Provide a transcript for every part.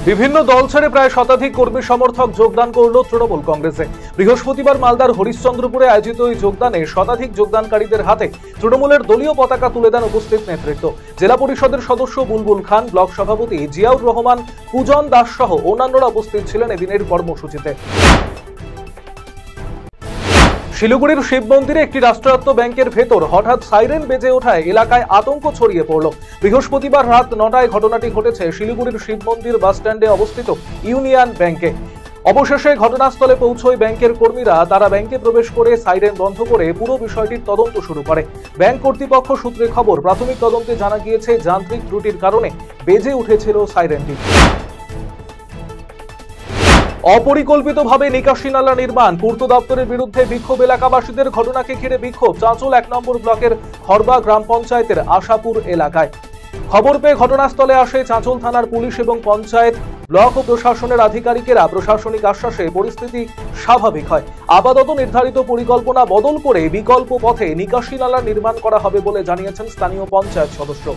বিভিন্ন দল ছেড়ে প্রায় শতাধিক কর্মী সমর্থক যোগদান করল তৃণমূল কংগ্রেসে। বৃহস্পতিবার মালদার হরিশ্চন্দ্রপুরে আয়োজিত এই যোগদানে শতাধিক যোগদানকারীদের হাতে তৃণমূলের দলীয় পতাকা তুলে দেন উপস্থিত নেতৃত্ব। জেলা পরিষদের সদস্য বুলবুল খান, ব্লক সভাপতি জিয়াউর রহমান, পূজন দাস সহ অন্যান্যরা উপস্থিত ছিলেন এদিনের কর্মসূচিতে। শিলিগুড়ির শিব মন্দিরে একটি রাষ্ট্রায়ত্ত ব্যাংকের ভেতর হঠাৎ সাইরেন বেজে ওঠায় এলাকায় আতঙ্ক ছড়িয়ে পড়ল। বৃহস্পতিবার রাত 9টায় ঘটনাটি ঘটেছে শিলিগুড়ির শিব মন্দির বাস স্ট্যান্ডে অবস্থিত ইউনিয়ন ব্যাংকে। অবশেষে ঘটনাস্থলে পৌঁছয় ব্যাংকের কর্মীরা। তারা ব্যাংকে প্রবেশ করে সাইরেন বন্ধ করে পুরো বিষয়টির তদন্ত শুরু করে। ব্যাংক কর্তৃপক্ষ সূত্রে খবর, প্রাথমিক তদন্তে জানা গিয়েছে যান্ত্রিক ত্রুটির কারণে বেজে উঠেছিল সাইরেনটি। অপরিকল্পিতভাবে নিকাশি নালা নির্মাণ, পূর্ত দপ্তরের বিরুদ্ধে বিক্ষোভ এলাকাবাসীদের। ঘটনাকে ঘিরে বিক্ষোভ চাঁচল 1 নম্বর ব্লকের খড়বা গ্রাম পঞ্চায়েতের আশাপুর এলাকায়। খবর পেয়ে ঘটনাস্থলে আসে চাঁচল থানার পুলিশ এবং পঞ্চায়েত, ব্লক ও প্রশাসনের আধিকারিকেরা। প্রশাসনিক আশ্বাসে পরিস্থিতি স্বাভাবিক হয়। আপাতত নির্ধারিত পরিকল্পনা বদল করে বিকল্প পথে নিকাশি নালা নির্মাণ করা হবে বলে জানিয়েছেন স্থানীয় পঞ্চায়েত সদস্য।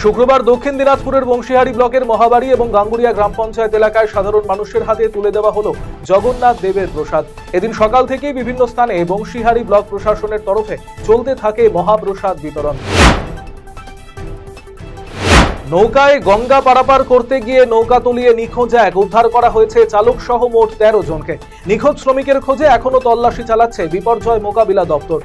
শুক্রবার দক্ষিণ দিনাজপুরের বংশীহারি ব্লকের মহাবাড়ি এবং গাঙ্গুরিয়া গ্রাম পঞ্চায়েত এলাকায় সাধারণ মানুষের হাতে তুলে দেওয়া হলো জগন্নাথ দেবের প্রসাদ। এদিন সকাল থেকেই বিভিন্ন স্থানে বংশীহারি ব্লক প্রশাসনের তরফে চলতে থাকে মহাপ্রসাদ বিতরণ। নৌকায় গঙ্গা পারাপার করতে গিয়ে নৌকা তলিয়ে নিখোঁজ এক, উদ্ধার করা হয়েছে চালক সহ মোট 13 জনকে। নিখোঁজ শ্রমিকের খোঁজে এখনো তল্লাশি চালাচ্ছে বিপর্যয় মোকাবিলা দপ্তর।